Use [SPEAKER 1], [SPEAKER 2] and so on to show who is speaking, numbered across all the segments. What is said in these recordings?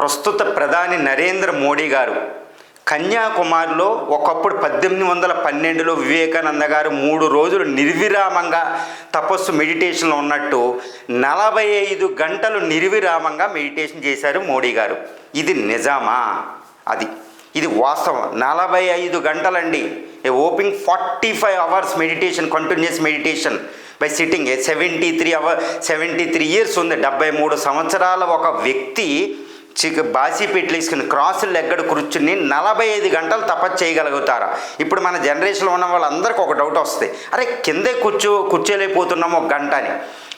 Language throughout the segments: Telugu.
[SPEAKER 1] ప్రస్తుత ప్రధాని నరేంద్ర మోడీ గారు కన్యాకుమారిలో ఒకప్పుడు 1812లో వివేకానంద గారు 3 రోజులు నిర్విరామంగా తపస్సు మెడిటేషన్లో ఉన్నట్టు 45 గంటలు నిర్విరామంగా మెడిటేషన్ చేశారు మోడీ గారు. ఇది నిజమా? ఇది వాస్తవం. 45 గంటలండి. ఓపింగ్ 45 hours meditation, continuous meditation by sitting. 73 years ఉంది. 73 సంవత్సరాల ఒక వ్యక్తి బాసి పెట్టలేసుకుని క్రాసులు ఎగ్గడ కూర్చుని 45 గంటలు తపస్సు చేయగలుగుతారా? ఇప్పుడు మన జనరేషన్లో ఉన్న వాళ్ళందరికీ ఒక డౌట్ వస్తుంది, అరే కిందే కూర్చోలేకపోతున్నాము ఒక గంట అని.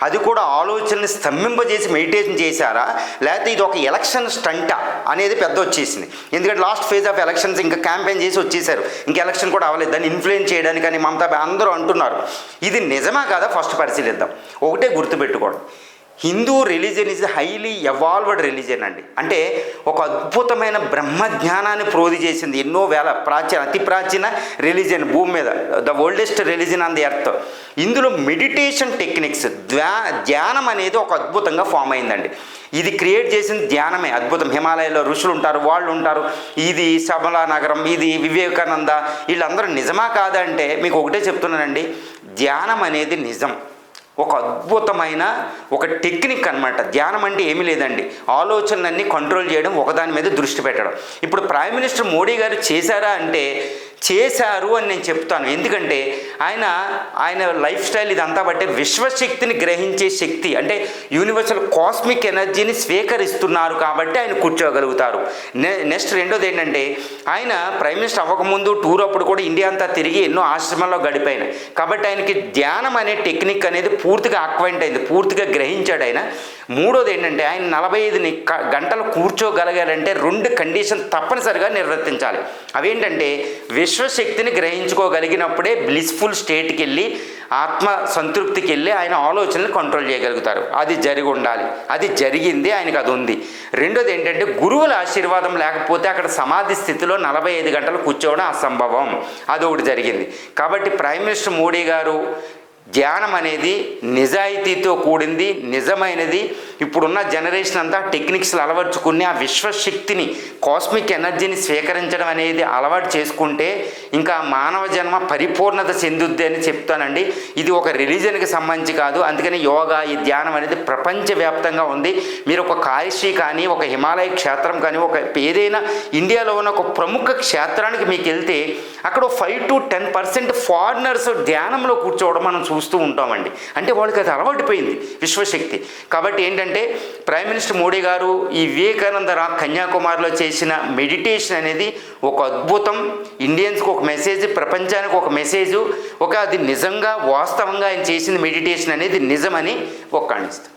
[SPEAKER 1] అది కూడా ఆలోచనని స్తంభింపజేసి మెడిటేషన్ చేశారా, లేకపోతే ఇది ఒక ఎలక్షన్ స్టంటా అనేది పెద్ద వచ్చేసింది. ఎందుకంటే లాస్ట్ ఫేజ్ ఆఫ్ ఎలక్షన్స్ ఇంకా క్యాంపెయిన్ చేసి వచ్చేసారు, ఇంకా ఎలక్షన్ కూడా అవ్వలేదు, దాన్ని ఇన్ఫ్లుయెన్స్ చేయడానికి అని మమతా అందరూ అంటున్నారు. ఇది నిజమా కాదా ఫస్ట్ పరిశీలిద్దాం. ఒకటే గుర్తుపెట్టుకోండి, Hindu religion is highly evolved religion అండి. అంటే ఒక అద్భుతమైన బ్రహ్మజ్ఞానాన్ని ప్రోధి చేసింది. ఎన్నో వేల అతి ప్రాచీన రిలీజియన్ భూమి మీద, the oldest religion on the earth. ఇందులో మెడిటేషన్ టెక్నిక్స్, ధ్యానం అనేది ఒక అద్భుతంగా ఫామ్ అయిందండి. ఇది క్రియేట్ చేసింది ధ్యానమే, అద్భుతం. హిమాలయాల్లో ఋషులు ఉంటారు, వాళ్ళు ఉంటారు. ఇది శబలా నగరం, ఇది వివేకానంద, వీళ్ళందరూ నిజమా కాదంటే మీకు ఒకటే చెప్తున్నానండి, ధ్యానం అనేది నిజం. ఒక అద్భుతమైన ఒక టెక్నిక్ అనమాట. ధ్యానం అంటే ఏమీ లేదండి, ఆలోచనలన్నీ కంట్రోల్ చేయడం, ఒకదాని మీద దృష్టి పెట్టడం. ఇప్పుడు ప్రైమ్ మినిస్టర్ మోడీ గారు చేశారా అంటే చేశారు అని నేను చెప్తాను. ఎందుకంటే ఆయన లైఫ్ స్టైల్ ఇదంతా బట్టే విశ్వశక్తిని గ్రహించే శక్తి, అంటే యూనివర్సల్ కాస్మిక్ ఎనర్జీని స్వీకరిస్తున్నారు కాబట్టి ఆయన కూర్చోగలుగుతారు. నెక్స్ట్ రెండోది ఏంటంటే, ఆయన ప్రైమ్ మినిస్టర్ అవ్వకముందు టూర్ అప్పుడు కూడా ఇండియా అంతా తిరిగి ఎన్నో ఆశ్రమాల్లో గడిపాయన. కాబట్టి ఆయనకి ధ్యానం అనే టెక్నిక్ అనేది పూర్తిగా అక్వైంట్ అయింది, పూర్తిగా గ్రహించాడు ఆయన. మూడోది ఏంటంటే, ఆయన 45 గంటలు కూర్చోగలగాలంటే 2 కండిషన్ తప్పనిసరిగా నిర్వర్తించాలి. అవేంటంటే, విశ్వశక్తిని గ్రహించుకోగలిగినప్పుడే బ్లిస్ఫుల్ స్టేట్కి వెళ్ళి, ఆత్మ సంతృప్తికి వెళ్ళి ఆయన ఆలోచనలు కంట్రోల్ చేయగలుగుతారు. అది జరిగి ఉండాలి, అది జరిగింది, ఆయనకు అది ఉంది. రెండోది ఏంటంటే, గురువుల ఆశీర్వాదం లేకపోతే అక్కడ సమాధి స్థితిలో 45 గంటలు కూర్చోవడం అసంభవం. అదొకటి జరిగింది. కాబట్టి ప్రైమ్ మినిస్టర్ మోడీ గారు ధ్యానం అనేది నిజాయితీతో కూడింది, నిజమైనది. ఇప్పుడున్న జనరేషన్ అంతా టెక్నిక్స్లు అలవర్చుకుని ఆ విశ్వశక్తిని, కాస్మిక్ ఎనర్జీని స్వీకరించడం అనేది అలవాటు చేసుకుంటే ఇంకా మానవ జన్మ పరిపూర్ణత చెందుద్ది అని చెప్తానండి. ఇది ఒక రిలీజన్కి సంబంధించి కాదు. అందుకని యోగా, ఈ ధ్యానం అనేది ప్రపంచవ్యాప్తంగా ఉంది. మీరు ఒక కాశీ కానీ, ఒక హిమాలయ క్షేత్రం కానీ, ఒక ఏదైనా ఇండియాలో ఉన్న ఒక ప్రముఖ క్షేత్రానికి మీకు వెళ్తే అక్కడ 5 to 10% ఫారినర్స్ ధ్యానంలో కూర్చోవడం మనం చూస్తూ ఉంటామండి. అంటే వాళ్ళకి అది అలవాటుపోయింది విశ్వశక్తి. కాబట్టి ఏంటంటే, ప్రైమ్ మినిస్టర్ మోడీ గారు ఈ వివేకానంద కన్యాకుమారిలో చేసిన మెడిటేషన్ అనేది ఒక అద్భుతం. ఇండియన్స్కి ఒక మెసేజ్, ప్రపంచానికి ఒక మెసేజు. అది నిజంగా వాస్తవంగా ఆయన చేసిన మెడిటేషన్ అనేది నిజమని ఒక్కాణిస్తాం.